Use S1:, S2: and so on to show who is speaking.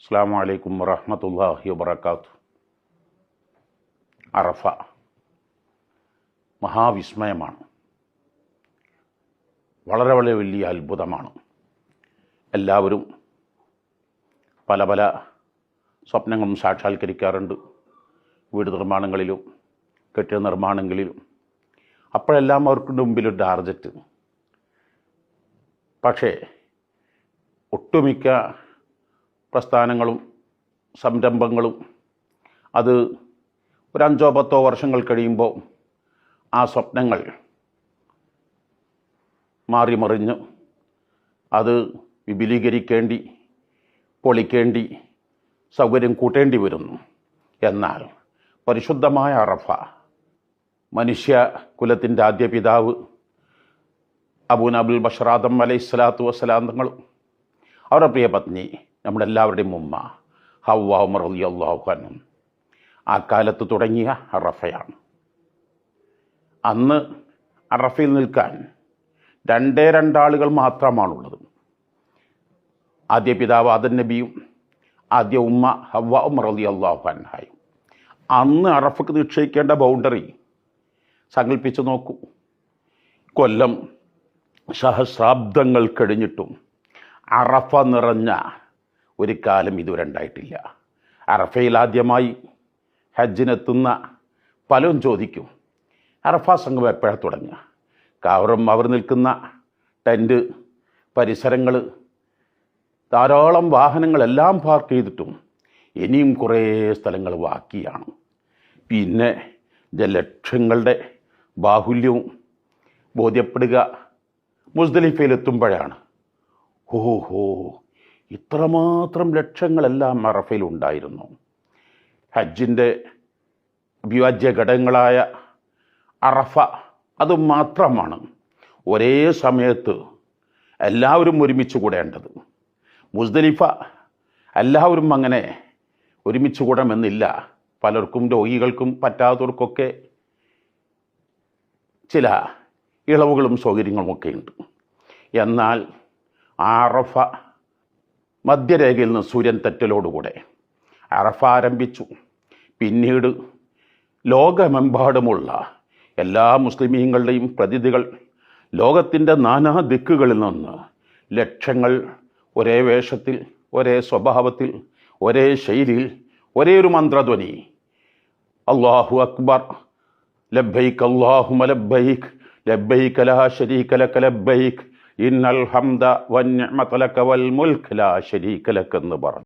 S1: അസ്സലാമു അലൈക്കും വറഹ്മത്തുള്ളാഹി വബറകാതുഹു. അറഫ മഹാവിസ്മയമാണ്, വളരെ വളരെ വലിയ അത്ഭുതമാണ്. എല്ലാവരും പല പല സ്വപ്നങ്ങളും സാക്ഷാത്കരിക്കാറുണ്ട്, വീട് നിർമ്മാണങ്ങളിലും കെട്ടിട നിർമ്മാണങ്ങളിലും. അപ്പോഴെല്ലാം അവർക്ക് മുമ്പിലൊരു ടാർജറ്റ്. പക്ഷേ ഒട്ടുമിക്ക പ്രസ്ഥാനങ്ങളും സംരംഭങ്ങളും അത് ഒരു 5-10 വർഷങ്ങൾ കഴിയുമ്പോൾ ആ സ്വപ്നങ്ങൾ മാറിമറിഞ്ഞ് അത് വിപുലീകരിക്കേണ്ടി, പൊളിക്കേണ്ടി, സൗകര്യം കൂട്ടേണ്ടി വരുന്നു. എന്നാൽ പരിശുദ്ധമായ അറഫ, മനുഷ്യ കുലത്തിൻ്റെ ആദ്യ പിതാവ് അബൂനബുൽ ബഷർ ആദം അലൈഹിസ്സലാത്തു വസ്സലാം തങ്ങളും അവരുടെ പ്രിയ പത്നി നമ്മുടെ എല്ലാവരുടെയും ഉമ്മ ഹവ്വ റളിയല്ലാഹു അൻഹ ആ കാലത്ത് തുടങ്ങിയ അറഫയാണ്. അന്ന് അറഫയിൽ നിൽക്കാൻ 2 ആളുകൾ മാത്രമാണുള്ളത്. ആദ്യ പിതാവ് ആദം നബിയും ആദ്യ ഉമ്മ ഹവ്വ റളിയല്ലാഹു അൻഹയും. അന്ന് അറഫക്ക് നിശ്ചയിക്കേണ്ട ബൗണ്ടറി സങ്കല്പിച്ച് നോക്കൂ. കൊല്ലം സഹസ്രാബ്ദങ്ങൾ കഴിഞ്ഞിട്ടും അറഫ നിറഞ്ഞ ഒരു കാലം ഇതുവരെ ഉണ്ടായിട്ടില്ല. അറഫയിൽ ആദ്യമായി ഹജ്ജിനെത്തുന്ന പലരും ചോദിക്കും, അറഫ സംഗമം എപ്പോഴാണ് തുടങ്ങുക? കാരണം അവർ നിൽക്കുന്ന ടെൻറ്റ്, പരിസരങ്ങൾ, ധാരാളം വാഹനങ്ങളെല്ലാം പാർക്ക് ചെയ്തിട്ടും ഇനിയും കുറേ സ്ഥലങ്ങൾ ബാക്കിയാണ്. പിന്നെ ലക്ഷങ്ങളുടെ ബാഹുല്യവും ബോധ്യപ്പെടുക മുസ്ദലിഫയിലെത്തുമ്പോഴാണ്. ഓഹോ, ഇത്രമാത്രം ലക്ഷങ്ങളെല്ലാം അറഫയിലുണ്ടായിരുന്നു. ഹജ്ജിൻ്റെ അഭിവാജ്യ ഘടകങ്ങളായ അറഫ അത് മാത്രമാണ് ഒരേ സമയത്ത് എല്ലാവരും ഒരുമിച്ച് കൂടേണ്ടത്. മുസ്ദലിഫ എല്ലാവരും അങ്ങനെ ഒരുമിച്ച് കൂടണമെന്നില്ല. പലർക്കും, രോഗികൾക്കും പറ്റാത്തവർക്കൊക്കെ ചില ഇളവുകളും സൗകര്യങ്ങളുമൊക്കെ ഉണ്ട്. എന്നാൽ അറഫ മധ്യരേഖയിൽ നിന്ന് സൂര്യൻ തെറ്റലോടുകൂടെ അറഫ ആരംഭിച്ചു. പിന്നീട് ലോകമെമ്പാടുമുള്ള എല്ലാ മുസ്ലിമീങ്ങളുടെയും പ്രതിനിധികൾ, ലോകത്തിൻ്റെ നാനാ ദിക്കുകളിൽ നിന്ന് ലക്ഷങ്ങൾ ഒരേ വേഷത്തിൽ, ഒരേ സ്വഭാവത്തിൽ, ഒരേ ശൈലിയിൽ, ഒരേ ഒരു മന്ത്രധ്വനി, അല്ലാഹു അക്ബർ, ലബ്ബൈക് അല്ലാഹുമ്മ ലബ്ബൈക്, ലബ്ബൈക ലാ ശരീക ലക ലബ്ബൈക്, ഇന്നൽ ഹംദ വന്നിഅമത ലക വൽ മുൽക്ക് ലാ ശരീക ലക എന്ന് പറഞ്ഞു.